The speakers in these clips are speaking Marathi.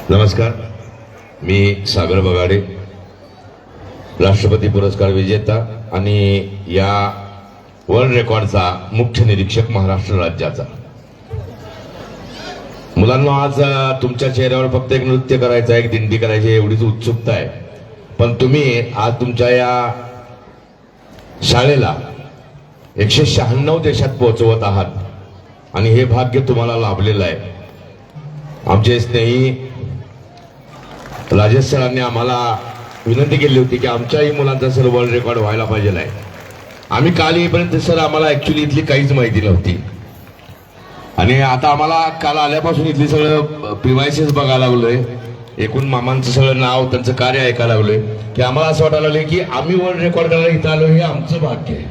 नमस्कार, मी सागर बगाडे, राष्ट्रपती पुरस्कार विजेता आणि या वर्ल्ड रेकॉर्डचा मुख्य निरीक्षक महाराष्ट्र राज्याचा। मुलांना आज तुमच्या चेहऱ्यावर फक्त एक नृत्य करायचं आहे, एक दिंडी करायची एवढीच उत्सुकता आहे, पण तुम्ही आज तुमच्या या शाळेला 196 देशात पोहोचवत आहात आणि हे भाग्य तुम्हाला लाभलेलं आहे। आमचे स्नेही राजेश सरांनी आम्हाला विनंती केली होती की आमच्याही मुलांचा सर वर्ल्ड रेकॉर्ड व्हायला पाहिजे आहे। आम्ही काल येईपर्यंत सर आम्हाला ऍक्च्युली इथली काहीच माहिती नव्हती आणि आता आम्हाला काल आल्यापासून इथली सगळं प्रिमायसेस बघायला लागलोय, एकूण मामांचं सगळं नाव त्यांचं कार्य ऐकायला लागलोय की आम्हाला असं वाटायला लागलं की आम्ही वर्ल्ड रेकॉर्ड करायला इथं आलो हे आमचं भाग्य आहे।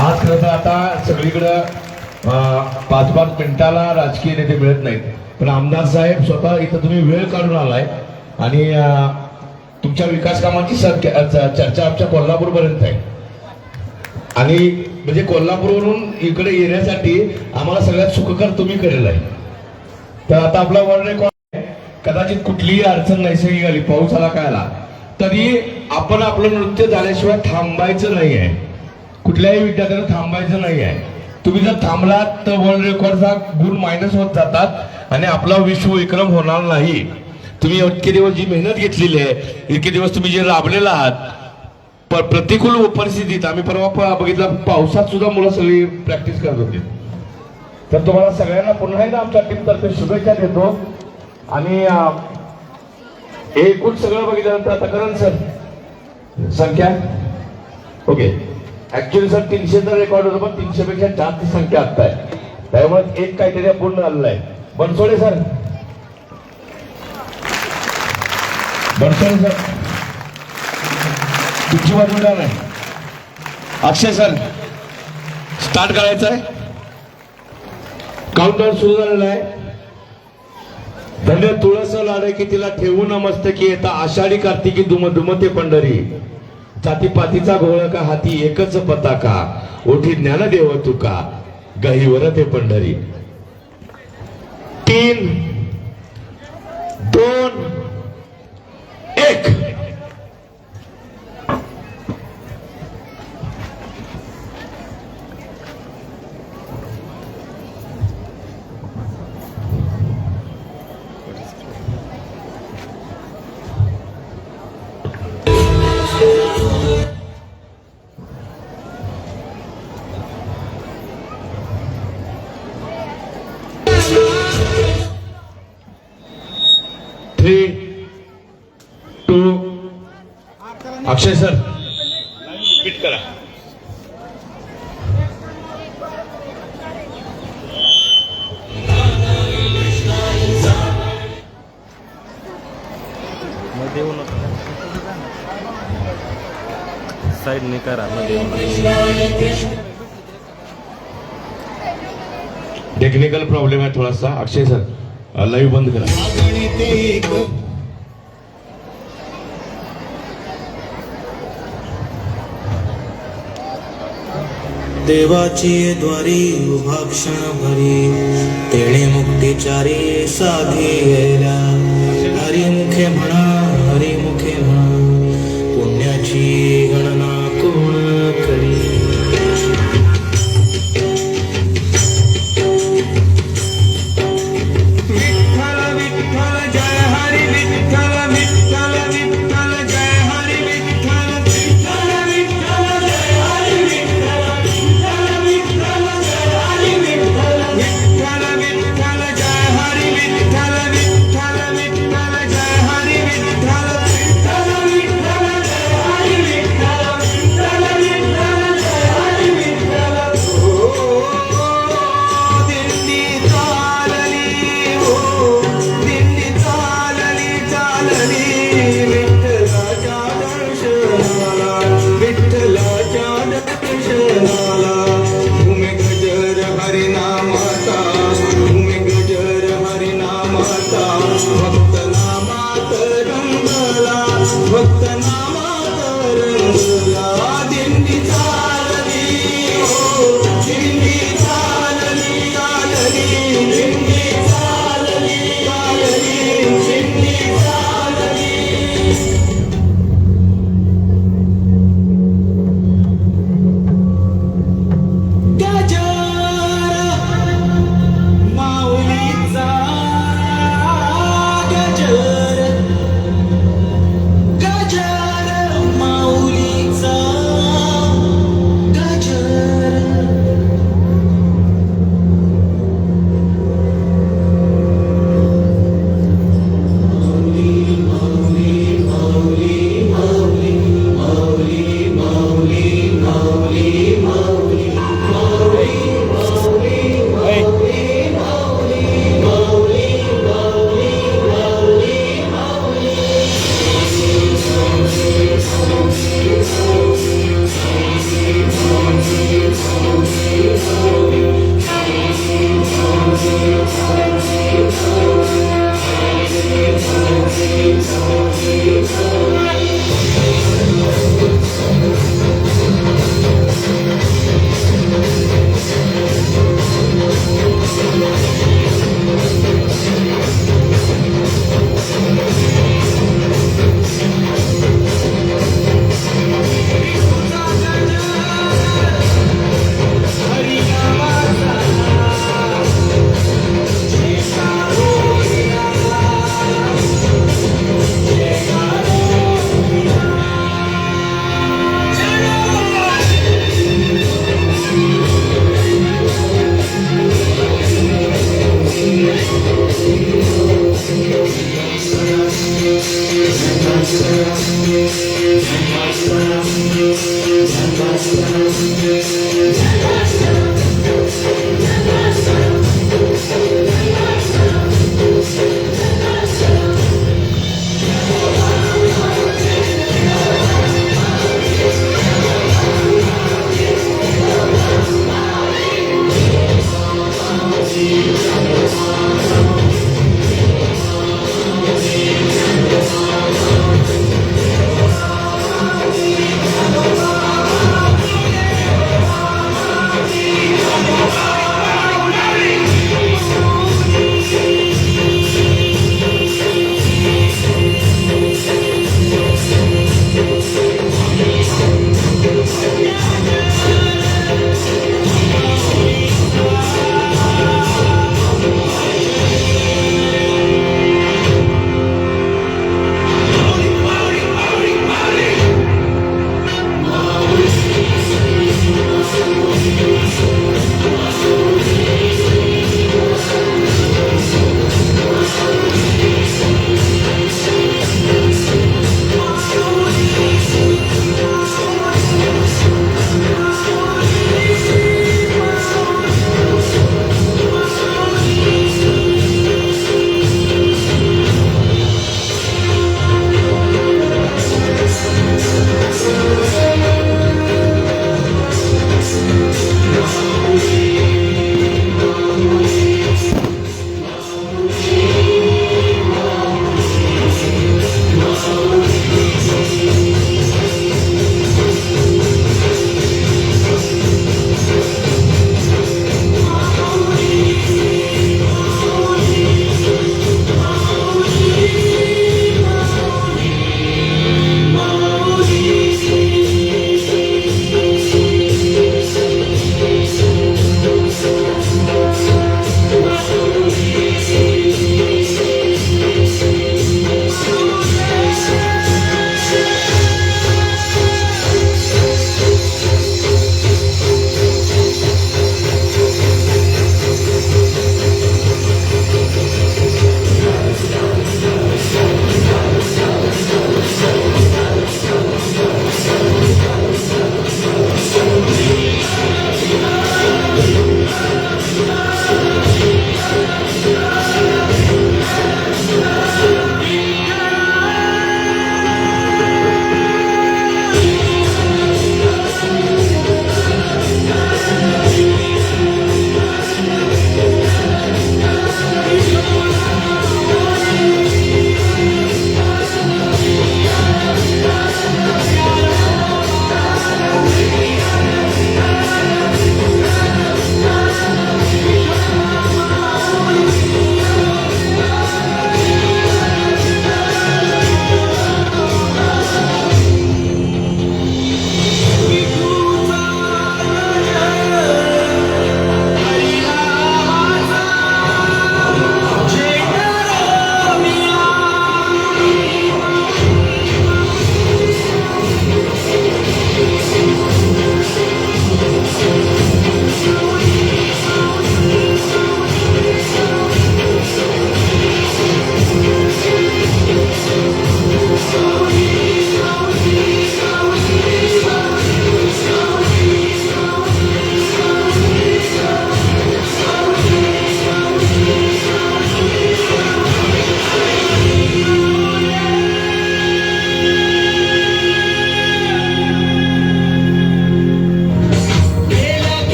आज खरं तर आता सगळीकडं 5-5 मिनिटाला राजकीय नेते मिळत नाहीत, पण आमदार साहेब स्वतः इथं तुम्ही वेळ काढून आलाय आणि तुमच्या विकास कामांची चर्चा आमच्या कोल्हापूरपर्यंत आहे आणि म्हणजे कोल्हापूरवरून इकडे येण्यासाठी आम्हाला सगळ्यात सुखकर तुम्ही केलेलं आहे। तर आता आपला वर्ल्ड रेकॉर्ड आहे, कदाचित कुठलीही अडचण नैसर्गिक आली, पाऊस आला काय आला तरी आपण आपलं नृत्य झाल्याशिवाय थांबायचं नाही आहे, कुठल्याही विद्यार्थ्यानं थांबायचं नाही आहे। तुम्ही जर थांबलात तर वर्ल्ड रेकॉर्डचा गुण मायनस होत जातात आणि आपला विश्व विक्रम होणार नाही। तुम्ही इतके दिवस जी मेहनत घेतलेली आहे, इतके दिवस तुम्ही जे राबलेला आहात, प्रतिकूल परिस्थितीत आम्ही परवा बघितलं पावसात सुद्धा मुलं सगळी प्रॅक्टिस करत होती। तर तुम्हाला सगळ्यांना पुन्हा एकदा आमच्या टीम तर्फे शुभेच्छा देतो आणि एकूण सगळं बघितल्यानंतर आता करण सर संख्या ओके ऍक्च्युअली सर 300चा रेकॉर्ड होतं पण 300 पेक्षा जास्त संख्या आता आहे, त्यामुळे एक काहीतरी पूर्ण आलेलं आहे। बनसोडे सर, बनसोडे सर तुमची बाजूला नाही, अक्षय सर स्टार्ट करायचं आहे, काउंटडाऊन सुरू झालेला आहे। धन्य तुळस लाडे की तिला ठेवू न मस्तकी येता आषाढी कार्तिकी दुम दुमते पंढरी, जातीपातीचा घोळ का हाती एकच पताका, ओठी ज्ञानदेव तुका गहीवर ते पंढरी। 3, 2, 1 3, 2 अक्षय सर रिपीट करा। साइड नहीं करा मध्ये टेक्निकल प्रॉब्लेम है थोड़ा सा। अक्षय सर लाइव बंद करा। देवाची द्वारी उभा क्षण भरी, तेणे मुक्तिचारी साधी गेला। हरिमुखे म्हणा, हरिमुखे म्हणा, पुण्याची गणना कोण करी।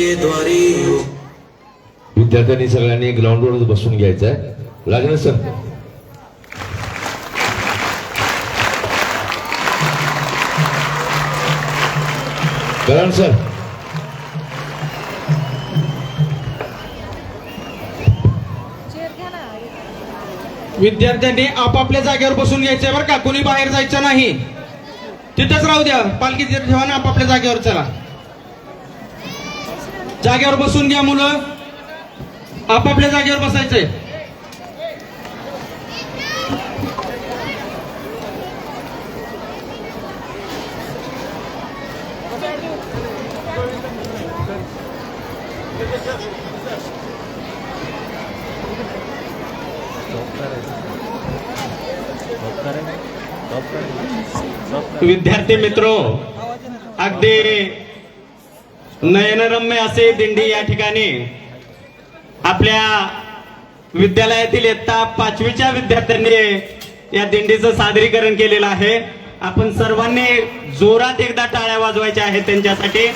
ये द्वारी विद्यार्थ्यांनी सगळ्यांनी ग्राउंडवर बसून घ्यायचं आहे. लागणार सर. करण सर. विद्यार्थ्यांनी आपापल्या जागेवर बसून घ्यायचंय बरं का, कोणी बाहेर जायचं नाही. तिथंच राहू द्या, पालखी तिथे ठेवा ना आपापल्या जागेवर. चला जागेवर बसून घ्या मुलं, आपापल्या जागेवर बसायचंय. विद्यार्थी मित्रो, अगदी नयनरम्य असे दिंडी या ठिकाणी आपल्या विद्यालयातील इयत्ता 5वीच्या विद्यार्थ्यांनी या दिंडीचं सादरीकरण केलेलं आहे. आपण सर्वांनी जोरात एकदा टाळ्या वाजवायच्या आहेत त्यांच्यासाठी.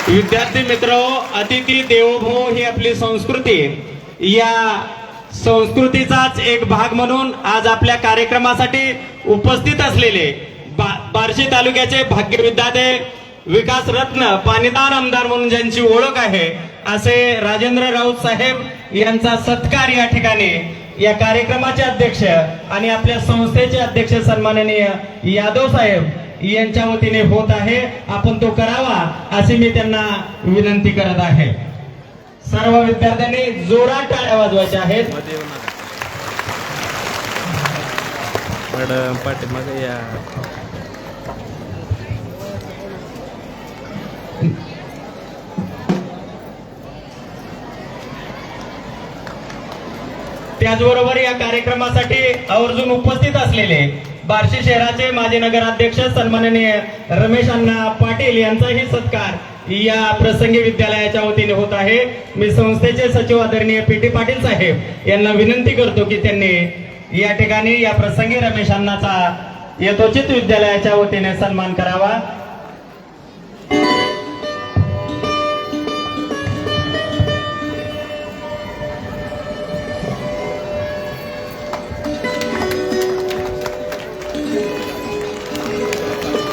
विद्यार्थी मित्रो, अतिथी देवो भव ही आपली संस्कृती, या संस्कृतीचाच एक भाग म्हणून आज आपल्या कार्यक्रमासाठी उपस्थित असलेले बार्शी तालुक्याचे भाग्यविधाते, विकास रत्न, पाणीदार आमदार म्हणून ज्यांची ओळख आहे असे राजेंद्र राऊत साहेब यांचा सत्कार या ठिकाणी या कार्यक्रमाचे अध्यक्ष आणि आपल्या संस्थेचे अध्यक्ष सन्माननीय यादव साहेब यांच्या वतीने होत आहे. आपण तो करावा अशी मी त्यांना विनंती करत आहे. सर्व विद्यार्थ्यांनी जोरात टाळ्या वाजवायच्या आहेत. मॅडम पाठीमागे या. त्याचबरोबर या कार्यक्रमासाठी आवर्जून उपस्थित असलेले बार्शी शहराचे माजी नगराध्यक्ष सन्माननीय रमेश अण्णा पाटील यांचाही सत्कार या प्रसंगी विद्यालयाच्या वतीने होत आहे. मी संस्थेचे सचिव आदरणीय पी.टी. पाटील साहेब यांना विनंती करतो की त्यांनी या ठिकाणी या प्रसंगी रमेश अण्णाचा यथोचित विद्यालयाच्या वतीने सन्मान करावा.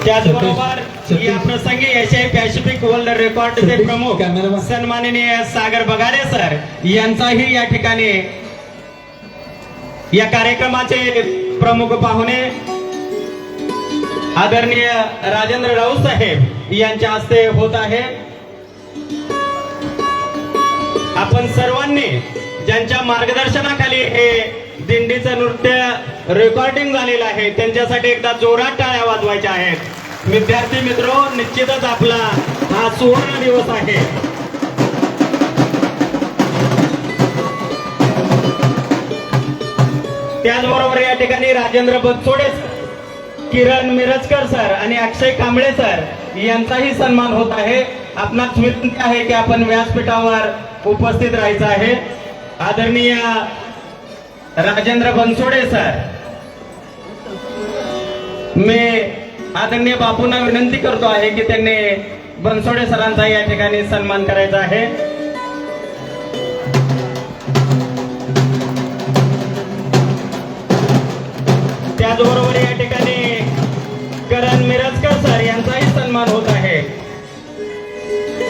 त्याचबरोबर या प्रसंगी एशियाई पॅसिफिक वर्ल्ड रेकॉर्डचे प्रमुख सन्माननीय सागर बगाडे सर यांचाही या ठिकाणी या कार्यक्रमाचे प्रमुख पाहुणे आदरणीय राजेंद्र राऊत साहेब यांच्या हस्ते होत आहे. आपण सर्वांनी ज्यांच्या मार्गदर्शनाखाली हे दिंडीचं नृत्य रेकॉर्डिंग झालेलं आहे त्यांच्यासाठी एकदा जोरात टाळ्या वाजवायच्या आहेत. विद्यार्थी मित्रो, निश्चितच आपला हा सुवर्ण दिवस आहे. त्याचबरोबर या ठिकाणी राजेंद्र बनसोडे, किरण मिरजकर सर आणि अक्षय कांबळे सर यांचाही सन्मान होत आहे. आपणास विनंती आहे की आपण व्यासपीठावर उपस्थित राहायचं आहे. आदरणीय राजेंद्र बनसोडे सर, मी आदरणीय बापूंना विनंती करतो आहे की त्यांनी बनसोडे सरांचा या ठिकाणी सन्मान करायचा आहे. त्याचबरोबर या ठिकाणी करण मिरजकर सर यांचाही सन्मान होत आहे.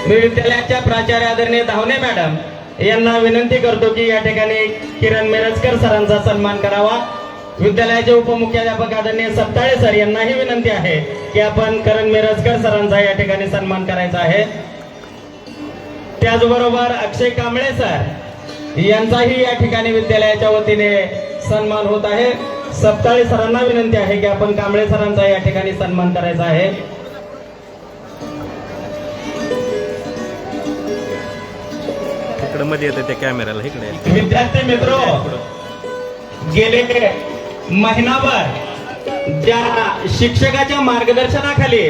मी विद्यालयाच्या प्राचार्य आदरणीय धावणे मॅडम यांना विनंती करतो की या ठिकाणी किरण मिरजकर सरांचा सन्मान करावा. विद्यालयाचे उपमुख्याध्यापक आदरणीय सप्ताळे सर यांनाही विनंती आहे की आपण करण मिरजकर सरांचा या ठिकाणी सन्मान करायचा आहे. त्याचबरोबर अक्षय कांबळे सर यांचाही या ठिकाणी विद्यालयाच्या वतीने सन्मान होत आहे. सप्ताळे सरांना विनंती आहे की आपण कांबळे सरांचा या ठिकाणी सन्मान करायचा आहे. इकडे मध्ये येतं त्या कॅमेराला, इकडे. विद्यार्थी मित्रो, गेले महिनाभर ज्या शिक्षकाच्या मार्गदर्शनाखाली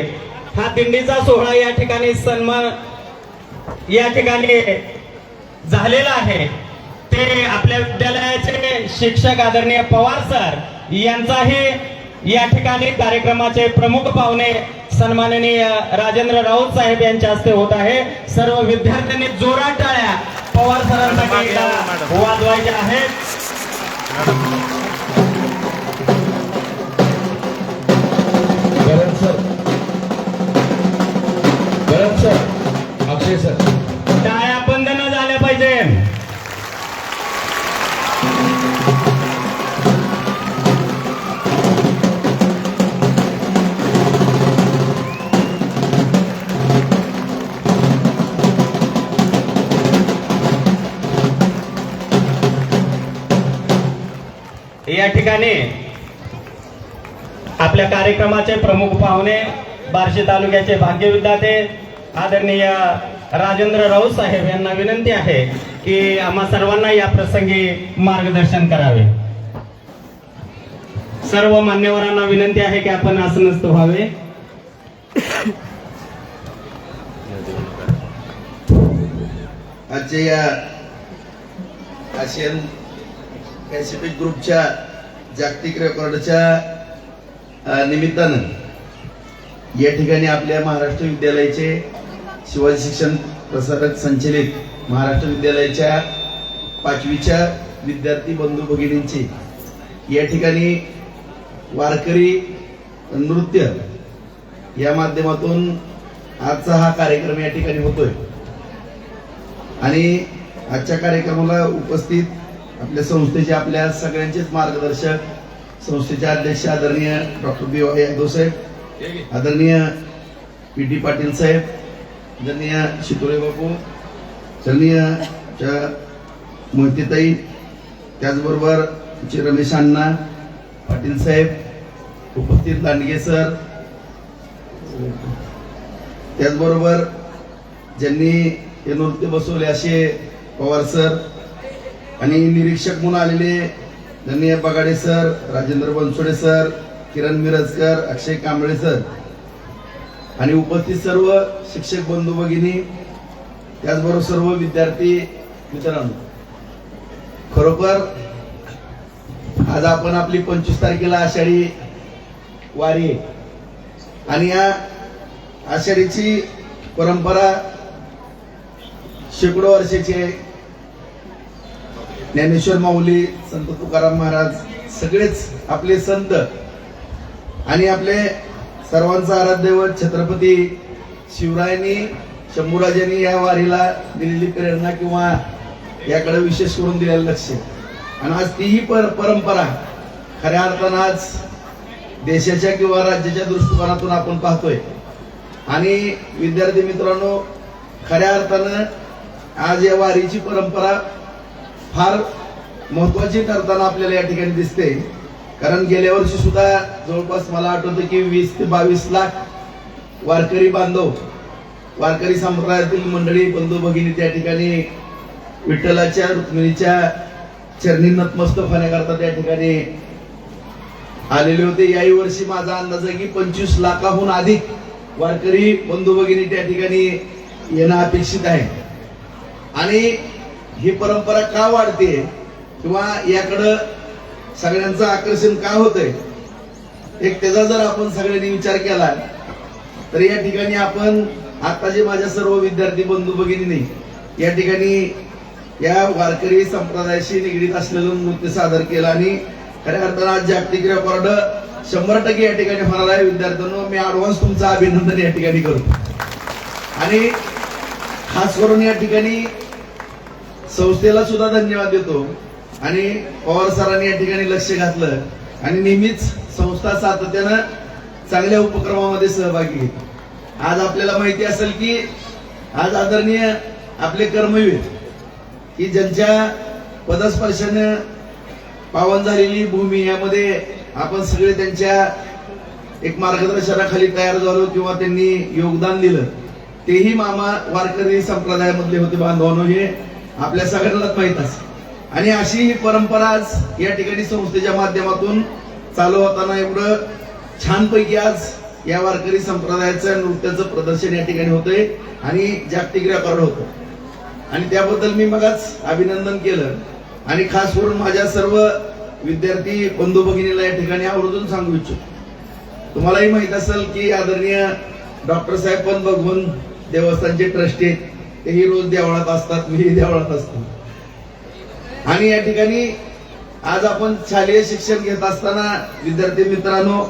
हा दिंडीचा सोहळा या ठिकाणी सन्मान या ठिकाणी झालेला आहे, ते आपल्या विद्यालयाचे शिक्षक आदरणीय पवार सर यांचाही या ठिकाणी कार्यक्रमाचे प्रमुख पाहुणे सन्माननीय राजेंद्र राऊत साहेब यांच्या हस्ते होत आहे. सर्व विद्यार्थ्यांनी जोरात टाळ्या पवार सरांसाठी एकदा वाजवायच्या आहेत. गरज सर, गरज सर, अक्षय सर. टाळ्या बंद न झाल्या पाहिजे. या ठिकाणी आपल्या कार्यक्रमाचे प्रमुख पाहुणे बार्शी तालुक्याचे भाग्यविधाते आदरणीय राजेंद्र राऊत साहेब यांना विनंती आहे की आम्हा सर्वांना या प्रसंगी मार्गदर्शन करावे. सर्व मान्यवरांना विनंती आहे की आपण आसनस्थ व्हावे. आजच्या या आशियन पॅसिफिक ग्रुपच्या जागतिक रेकॉर्डच्या निमित्तानं या ठिकाणी आपल्या महाराष्ट्र विद्यालयाचे शिवाजी शिक्षण प्रसारक संचलित महाराष्ट्र विद्यालयाच्या 5वीच्या विद्यार्थी बंधू भगिनींची या ठिकाणी वारकरी नृत्य या माध्यमातून आजचा हा कार्यक्रम या ठिकाणी होतोय. आणि आजच्या कार्यक्रमाला उपस्थित आपल्या संस्थेचे आपल्या सगळ्यांचेच मार्गदर्शक संस्थेचे अध्यक्ष आदरणीय डॉक्टर B.Y. यादव साहेब, आदरणीय P.T. पाटील साहेब, आदरणीय शितोळे बापू, आदरणीय मोहितेताई, त्याचबरोबर रमेश अण्णा पाटील साहेब, उपस्थित लांडगे सर, त्याचबरोबर ज्यांनी हे नृत्य बसवले असे पवार सर आणि निरीक्षक म्हणून आलेले धन्य बगाडे सर, राजेंद्र बनसोडे सर, किरण मिरजकर, अक्षय कांबळे सर आणि उपस्थित सर्व शिक्षक बंधू भगिनी, त्याचबरोबर सर्व विद्यार्थी मित्रांनो, खरोखर आज आपण आपली 25 तारखेला आषाढी वारी आणि या आषाढीची परंपरा शेकडो वर्षाची आहे. ज्ञानेश्वर माऊली, संत तुकाराम महाराज सगळेच आपले संत आणि आपले सर्वांचा आराध्यदैवत छत्रपती शिवरायांनी, शंभूराजांनी या वारीला दिलेली प्रेरणा किंवा याकडे विशेष करून दिलेलं लक्ष आणि आज तीही परंपरा खऱ्या अर्थानं आज देशाच्या किंवा राज्याच्या दृष्टिकोनातून आपण पाहतोय. आणि विद्यार्थी मित्रांनो, खऱ्या अर्थानं आज या वारीची परंपरा फार महत्वाची ठरताना आपल्याला या ठिकाणी दिसते. कारण गेल्या वर्षी सुद्धा जवळपास मला आठवतं की 20 ते 22 लाख वारकरी बांधव, वारकरी संप्रदायातील मंडळी बंधू भगिनी त्या ठिकाणी विठ्ठलाच्या रुक्मिणीच्या चरणी नतमस्तक होण्याकरता त्या ठिकाणी आलेले होते. याही वर्षी माझा अंदाज आहे की 25 लाखाहून अधिक वारकरी बंधू भगिनी त्या ठिकाणी येणं अपेक्षित आहे. आणि ही परंपरा का वाढते किंवा याकडं सगळ्यांचं आकर्षण का होतंय, एक त्याचा जर आपण सगळ्यांनी विचार केला तर या ठिकाणी आपण आता जे माझ्या सर्व विद्यार्थी बंधू भगिनींनी या ठिकाणी या वारकरी संप्रदायाशी निगडीत असलेलं नृत्य सादर केलं आणि खऱ्या अर्थानं आज जागतिक रेकॉर्ड 100% या ठिकाणी होणार आहे. विद्यार्थ्यांनो, मी ऍडव्हान्स तुमचं अभिनंदन या ठिकाणी करतो. आणि खास करून या ठिकाणी संस्थेला सुद्धा धन्यवाद देतो. आणि पवार सरांनी या ठिकाणी लक्ष घातलं आणि नेहमीच संस्था सातत्यानं चांगल्या उपक्रमामध्ये सहभागी घेते. आज आपल्याला माहिती असेल की आज आदरणीय आपले कर्मवीर की ज्यांच्या पदस्पर्शाने पावन झालेली भूमी, यामध्ये आपण सगळे त्यांच्या एक मार्गदर्शनाखाली तयार झालो किंवा त्यांनी योगदान दिलं, तेही मामा वारकरी संप्रदायामधले होते. बांधवांनो, हे आपल्या सगळ्यांनाच माहित असते. आणि अशी ही परंपरा आज या ठिकाणी संस्थेच्या माध्यमातून चालू होताना एवढं छानपैकी आज या वारकरी संप्रदायाचं नृत्याचं प्रदर्शन या ठिकाणी होतंय आणि जागतिक रेकॉर्ड होतं. आणि त्याबद्दल मी मगाच अभिनंदन केलं. आणि खास करून माझ्या सर्व विद्यार्थी बंधू भगिनीला या ठिकाणी आवर्जून सांगू इच्छितो तुम्हालाही माहित असेल की आदरणीय डॉक्टर साहेब पण भगवन देवस्थानचे ट्रस्टी आहेत, तेही रोज देवळात असतात, मीही देवळात असतो. आणि या ठिकाणी आज आपण शालेय शिक्षण घेत असताना विद्यार्थी मित्रांनो,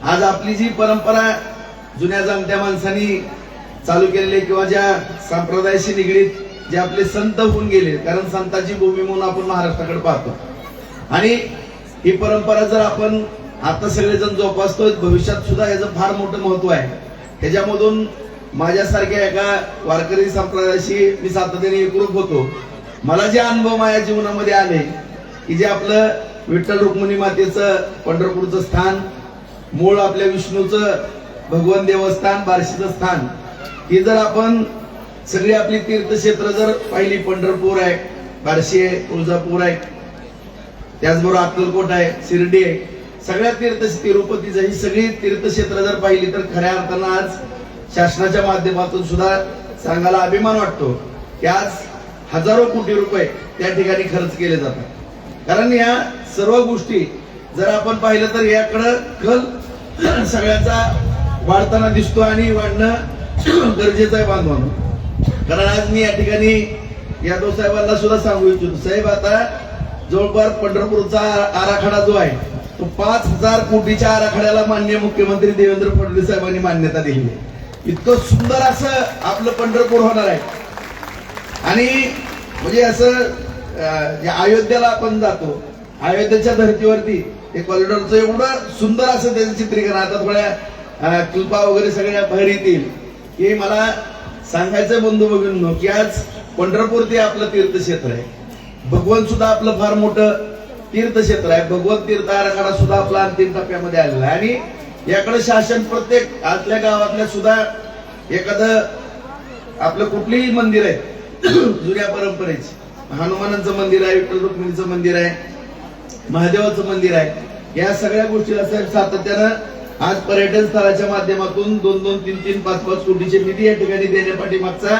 आज आपली जी परंपरा जुन्या जाणत्या माणसांनी चालू केलेली किंवा ज्या संप्रदायाशी निगडीत जे आपले संत होऊन गेले, कारण संतांची भूमी म्हणून आपण महाराष्ट्राकडे पाहतो, आणि ही परंपरा जर आपण आता सगळेजण जोपासतोय, भविष्यात सुद्धा याचं फार मोठं महत्व आहे. ह्याच्यामधून माझ्यासारख्या एका वारकरी संप्रदायाशी मी सातत्याने एकरूप होतो. मला जे अनुभव माझ्या जीवनामध्ये आले की जे आपलं विठ्ठल रुक्मिणी मातेचं पंढरपूरचं स्थान, मूळ आपल्या विष्णूचं भगवन देवस्थान बार्शीचं स्थान, ही जर आपण सगळी आपली तीर्थक्षेत्र जर पाहिली, पंढरपूर आहे, बार्शी आहे, तुळजापूर आहे, त्याचबरोबर अक्कलकोट आहे, शिर्डी आहे, सगळ्या तिरुपतीचं, ही सगळी तीर्थक्षेत्र जर पाहिली तर खऱ्या अर्थानं आज शासनाच्या माध्यमातून सुद्धा सांगायला अभिमान वाटतो की आज हजारो कोटी रुपये त्या ठिकाणी खर्च केले जातात. कारण या सर्व गोष्टी जर आपण पाहिलं तर याकडं कल सगळ्याचा वाढताना दिसतो आणि वाढणं गरजेचं आहे बांधवांनो. कारण आज मी या ठिकाणी यादव साहेबांना सुद्धा सांगू इच्छितो, साहेब आता जवळपास पंढरपूरचा आराखडा जो आहे तो 5,000 कोटीच्या आराखड्याला माननीय मुख्यमंत्री देवेंद्र फडणवीस साहेबांनी मान्यता दिली आहे. इतकं सुंदर असं आपलं पंढरपूर होणार आहे. आणि म्हणजे असं अयोध्येला आपण जातो, अयोध्येच्या धर्तीवरती ते कॉरिडॉरचं एवढं सुंदर असं त्याचं चित्रीकरण, आता थोड्या क्लिपा वगैरे सगळ्या बाहेर येतील, की मला सांगायचं बंधू भगिनींनो की आज पंढरपूर ते आपलं तीर्थक्षेत्र आहे, भगवन सुद्धा आपलं फार मोठं तीर्थक्षेत्र आहे, भगवत तीर्थ आराखडा सुद्धा आपला अंतिम टप्प्यामध्ये आलेला आहे. आणि याकडे शासन प्रत्येक आतल्या गावातल्या सुद्धा एखादं आपलं कुठलीही मंदिर आहे जुन्या परंपरेची, हनुमानांचं मंदिर आहे, विठ्ठल रुक्मिणीचं मंदिर आहे, महादेवाचं मंदिर आहे, या सगळ्या गोष्टीला साहेब सातत्यानं आज पर्यटन स्थळाच्या माध्यमातून 2-2, 3-3, 5-5 कोटीचे निधी या ठिकाणी देण्यापाठीमागचा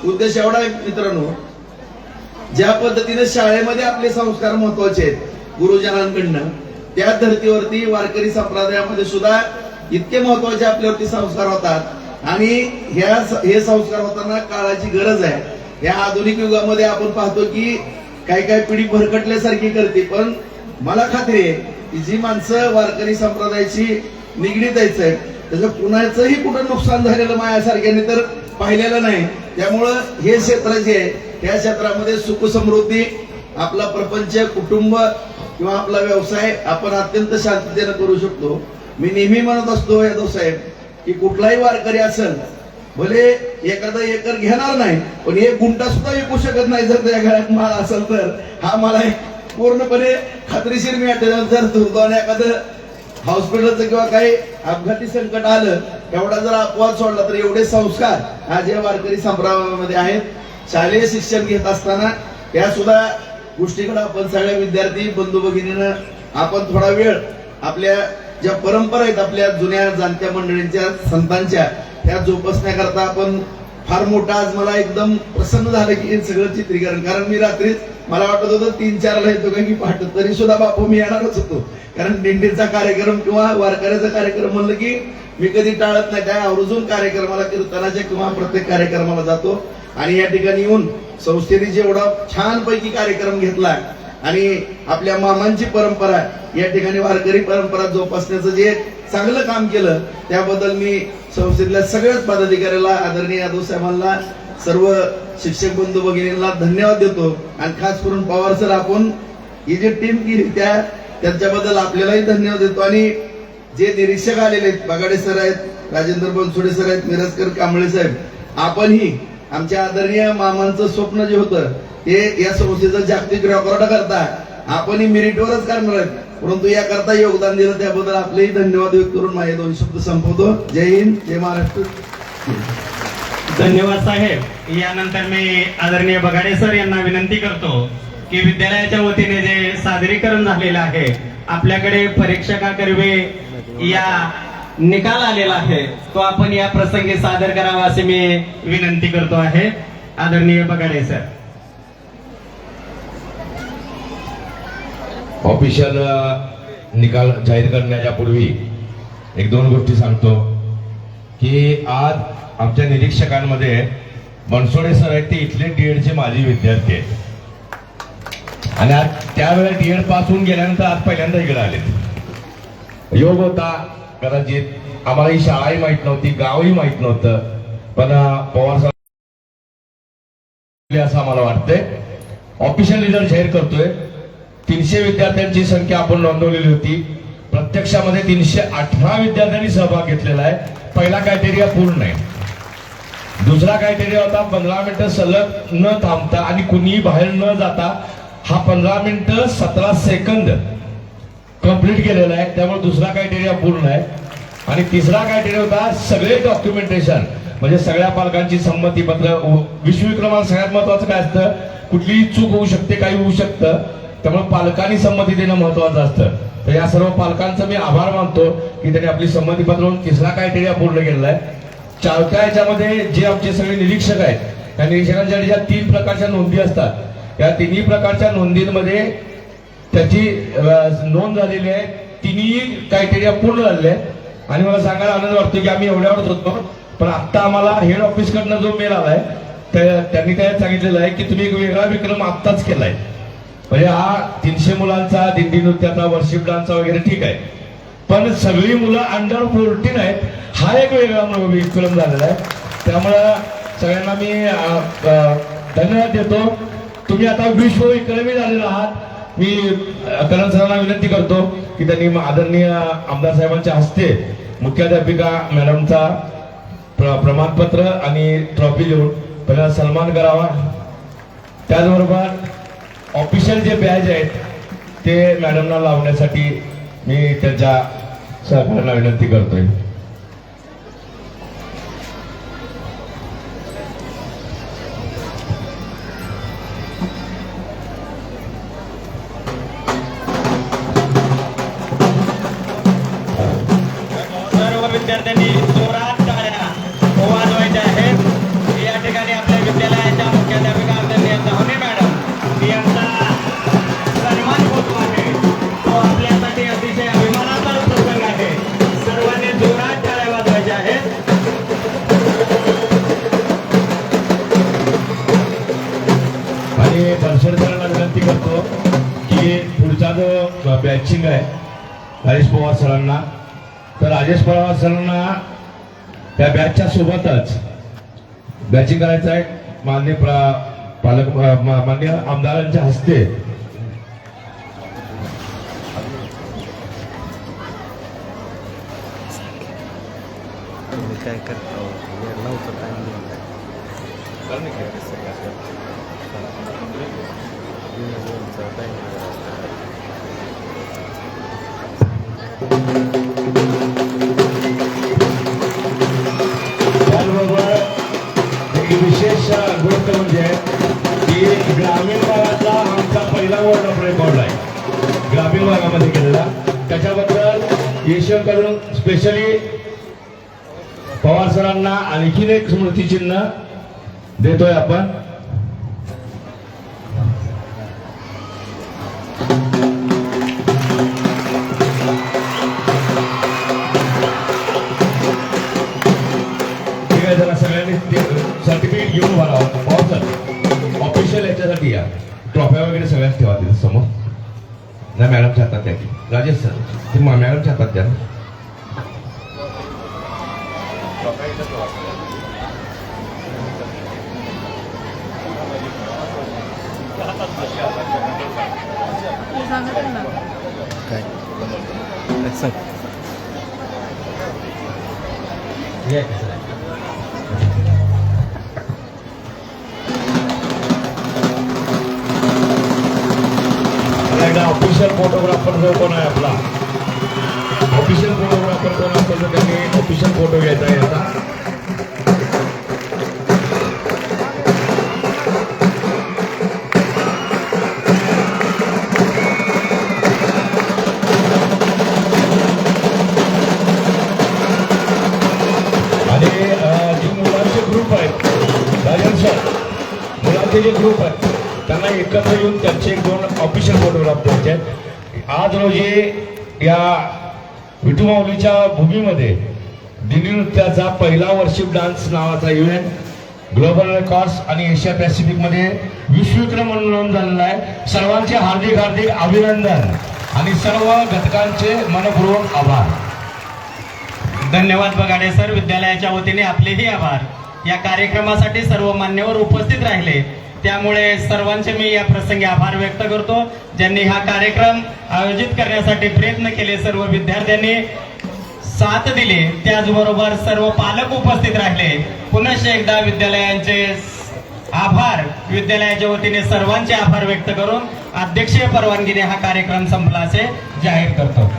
उद्देश एवढा आहे मित्रांनो. ज्या पद्धतीने शाळेमध्ये आपले संस्कार महत्वाचे आहेत गुरुजनांकडनं, त्या धर्तीवरती वारकरी संप्रदायामध्ये सुद्धा इतके महत्वाचे आपल्यावरती संस्कार होतात. आणि हे संस्कार होताना काळाची गरज आहे. या आधुनिक युगामध्ये आपण पाहतो की काही पिढी भरकटल्यासारखी करते, पण मला खात्री आहे की जी माणसं वारकरी संप्रदायाची निगडीत आहेत त्याचं कुणाचंही कुठं नुकसान झालेलं माझ्यासारख्याने तर पाहिलेलं नाही. त्यामुळं हे क्षेत्र जे आहे त्या क्षेत्रामध्ये सुख समृद्धी, आपला प्रपंच, कुटुंब किंवा आपला व्यवसाय आपण अत्यंत शांततेने करू शकतो. मी नेहमी म्हणत असतो यादव साहेब की कुठलाही वारकरी असेल, भले एखादा एकर घेणार नाही पण एक गुंठा सुद्धा विकू शकत नाही जर त्या घरात माल असेल तर. हा मला पूर्णपणे खात्रीशीर मिळते. जर दुर्दैवाने एखादं हॉस्पिटलचं किंवा काही अपघाती संकट आलं, एवढा जर अपवाद सोडला तर एवढे संस्कार आज या वारकरी संप्रदायामध्ये आहेत. शालेय शिक्षण घेत असताना या सुद्धा गोष्टीकडे आपण सगळ्या विद्यार्थी बंधू भगिनीनं आपण थोडा वेळ आपल्या ज्या परंपरा आहेत आपल्या जुन्या जाणत्या मंडळींच्या संतांच्या त्या जोपासण्याकरता आपण फार मोठा, आज मला एकदम प्रसन्न झालं की हे सगळं चित्रीकरण. कारण मी रात्रीच मला वाटत होतं 3-4 ला येतो का की पहाट, तरी सुद्धा बापू मी येणारच होतो. कारण दिंडीचा कार्यक्रम किंवा वारकऱ्याचा कार्यक्रम म्हणलं की मी कधी टाळत नाही, त्या आवर्जून कार्यक्रमाला, कीर्तनाच्या किंवा प्रत्येक कार्यक्रमाला जातो. आणि या ठिकाणी येऊन संस्थेने जेवढा छानपैकी कार्यक्रम घेतला आणि आपल्या मामांची परंपरा या ठिकाणी वारकरी परंपरा जोपासण्याचं जे चांगलं काम केलं त्याबद्दल मी संस्थेतल्या सगळ्याच पदाधिकाऱ्याला, आदरणीय यादव साहेबांना, सर्व शिक्षक बंधू भगिनींना धन्यवाद देतो. आणि खास करून पवार सर, आपण ही जी टीम केली त्यांच्याबद्दल आपल्यालाही धन्यवाद देतो. आणि जे निरीक्षक आलेले आहेत, बगाडे सर आहेत, राजेंद्र बनसोडे सर आहेत, मिरजकर कांबळे साहेब, आपणही आमच्या आदरणीय मामांचं स्वप्न जे होतं ते या संस्थेचं जागतिक रेकॉर्ड करता आपणही मेरिटवरच करणार आहेत, परंतु याकरता योगदान दिलं त्याबद्दल आपलेही धन्यवाद व्यक्त करून माझे 2 शब्द संपवतो. जय हिंद, जय महाराष्ट्र. धन्यवाद साहेब. यानंतर मी आदरणीय बगाडे सर यांना विनंती करतो की विद्यालयाच्या वतीने जे सादरीकरण झालेलं आहे, आपल्याकडे परीक्षकाकर्वे या निकाल आलेला आहे, तो आपण या प्रसंगी सादर करावा असे मी विनंती करतो आहे. आदरणीय बगाडे सर. ऑफिशियल निकाल जाहीर करण्याच्या पूर्वी एक दोन गोष्टी सांगतो की आज आमच्या निरीक्षकांमध्ये बनसोडे सर आहेत, ते इथले डीएडचे माजी विद्यार्थी आहेत आणि आज त्यावेळेला डीएड पास होऊन गेल्यानंतर आज पहिल्यांदा इकडे आले. योग होता कदाचित, आम्हाला ही शाळाही माहित नव्हती, गावही माहित नव्हतं, पण पवार साहेब असं आम्हाला वाटतंय. ऑफिशियल रिझल्ट जाहीर करतोय. 300 विद्यार्थ्यांची संख्या आपण नोंदवलेली होती. प्रत्यक्षामध्ये 318 विद्यार्थ्यांनी सहभाग घेतलेला आहे. पहिला क्रायटेरिया पूर्ण आहे. दुसरा क्रायटेरिया होता 15 मिनिटं सलग न थांबता आणि कुणीही बाहेर न जाता. हा 15 मिनिटं 17 सेकंद कंप्लीट केलेला आहे, त्यामुळे दुसरा क्रायटेरिया पूर्ण आहे. आणि तिसरा क्रायटेरिया होता सगळे डॉक्युमेंटेशन, म्हणजे सगळ्या पालकांची संमतीपत्र. विश्वविक्रमाला सगळ्यात महत्वाचं काय असतं, कुठलीही चूक होऊ शकते, काही होऊ शकतं, त्यामुळे पालकांनी संमती देणं महत्वाचं असतं. तर या सर्व पालकांचा मी आभार मानतो की त्यांनी आपली संमतीपत्र तिसरा क्रायटेरिया पूर्ण केलेला आहे. चौथ्या याच्यामध्ये जे आमचे सगळे निरीक्षक आहेत, त्या निरीक्षकांच्या ज्या 3 प्रकारच्या नोंदी असतात, त्या तिन्ही प्रकारच्या नोंदींमध्ये त्याची नोंद झालेली आहे. तिन्ही क्रायटेरिया पूर्ण झालेले आहेत आणि मला सांगायला आनंद वाटतो की आम्ही एवढ्यावरच होतो, पण आता आम्हाला हेड ऑफिस कडनं जो मेल आलाय त्यांनी त्यात सांगितलेलं आहे की तुम्ही एक वेगळा विक्रम आत्ताच केलाय. म्हणजे हा 300 मुलांचा दिंडी नृत्याचा, वर्शिप डान्सचा वगैरे ठीक आहे, पण सगळी मुलं अंडर 14 आहेत, हा एक वेगळा विक्रम झालेला आहे. त्यामुळं सगळ्यांना मी धन्यवाद देतो. तुम्ही आता विश्व विक्रमी झालेला आहात. मी करण सरांना विनंती करतो की त्यांनी आदरणीय आमदार साहेबांच्या हस्ते मुख्याध्यापिका मॅडमचा प्रमाणपत्र आणि ट्रॉफी देऊन पहिला सन्मान करावा. त्याचबरोबर ऑफिशियल जे बॅज आहेत ते मॅडमना लावण्यासाठी मी त्यांच्या सहकार्याला विनंती करतोय. सर्व विद्यार्थ्यांनी जोरात टाळ्या वाजवायच्या आहेत. या ठिकाणी आपल्या विद्यालयाच्या मुख्याध्यापिका आदरणीय धावणे मॅडम यांचा सन्मान होतो आहे. तो आपल्यासाठी अतिशय अभिमानाचा प्रसंग आहे. सर्वांनी जोरात टाळ्या वाजवायच्या आहेत. आणि बनसोडे सरांना विनंती करतो की पुढचा जो बॅचिंग आहे राजेश पवार सरांना, तर राजेश पवार सरांना त्या बॅचच्या सोबतच बॅचिंग करायचं आहे. मान्य मान्य आमदारांच्या हस्ते तुम्ही काय करता नव्हतं काय त्याचबरोबर एक विशेष गोष्ट म्हणजे की ग्रामीण भागातला आमचा पहिला वर्ल्ड ऑफ रेकॉर्ड आहे ग्रामीण भागामध्ये केलेला. त्याच्याबद्दल यशवंतकडून स्पेशली पवार सरांना आणखीन एक स्मृतिचिन्ह देतोय आपण. ठीक आहे, जरा सगळ्यांनी सर्टिफिकेट घेऊन भरावं. पवार सर ऑफिशियल याच्यासाठी या ट्रॉफ्या वगैरे सगळ्याच ठेवा तिथे समोर. नाही मॅडमच्या हातात द्या. राजेश सर ते मॅडमच्या हातात द्या. काय सांग. एकदा ऑफिशियल फोटोग्राफर जो कोण आहे आपला ऑफिशियल फोटोग्राफर कोण असेल तर त्यांनी ऑफिशियल फोटो घ्यायचा आहे आता. आणि जे मुलांचे ग्रुप आहेत राजन सर, मुलांचे जे ग्रुप आहेत त्यांना एकत्र येऊन त्यांचे 2 ऑफिशियल फोटोग्राफ द्यायचे आहेत. आज रोजी या विठुमाऊलीच्या भूमीमध्ये दिल्ली नृत्याचा पहिला वर्शिप डान्स नावाचा इव्हेंट ग्लोबल रेकॉर्ड्स आणि एशिया पॅसिफिक मध्ये विश्वविक्रम म्हणून नोंद झालेला आहे. सर्वांचे हार्दिक हार्दिक अभिनंदन आणि सर्व घटकांचे मनपूर्वक आभार. धन्यवाद बगाडे सर. विद्यालयाच्या वतीने आपलेही आभार. या कार्यक्रमासाठी सर्व मान्यवर उपस्थित राहिले त्यामुळे सर्वांचे मी या प्रसंगी आभार व्यक्त करतो. ज्यांनी हा कार्यक्रम आयोजित करण्यासाठी प्रयत्न केले सर्व विद्यार्थ्यांनी साथ दिली, त्याचबरोबर सर्व पालक उपस्थित राहिले. पुनश्च एकदा विद्यालयांचे आभार. विद्यालयाच्या वतीने सर्वांचे आभार व्यक्त करून अध्यक्षीय परवानगीने हा कार्यक्रम संपला असे जाहीर करतो.